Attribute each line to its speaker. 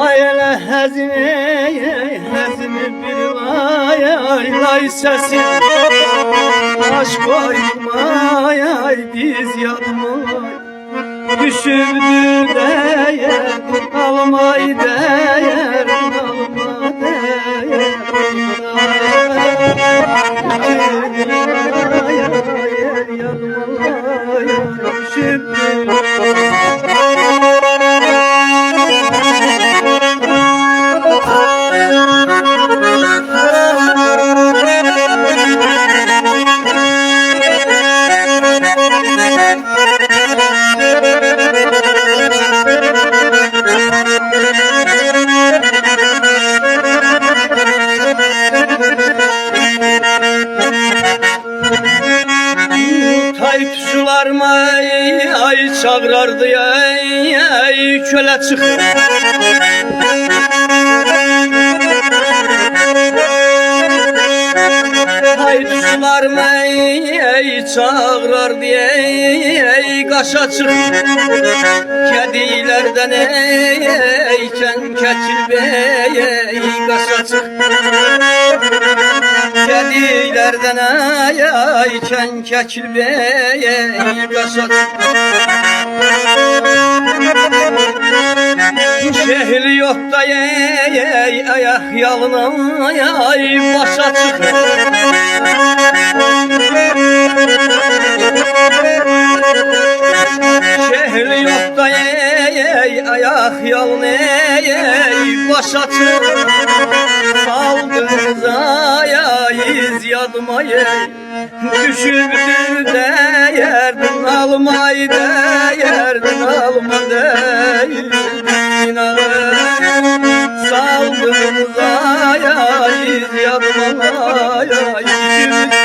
Speaker 1: Ayele hazini bir lay sesi aşk koymay diz yanmay düşürdü değer almay değer alma değer yanmay düşürdü. Tay tuşular mı ay çağırardı ey köle çıkır. Tay tuşular mı ey çağırardı ey kaşa çıkır. Kedilerden eyken keçil bey ey kaşa çıkır. Kedilerden ayken keçil bey kaşa şehir yok da ayak yalına başa çıkır. Şehir yok da ayak yalına başa çıkır. Saldınız ayağız yadmayı düşürdü değerdin almay değerdin alma değerdin saldınız ayağız yadmayı düşürdü.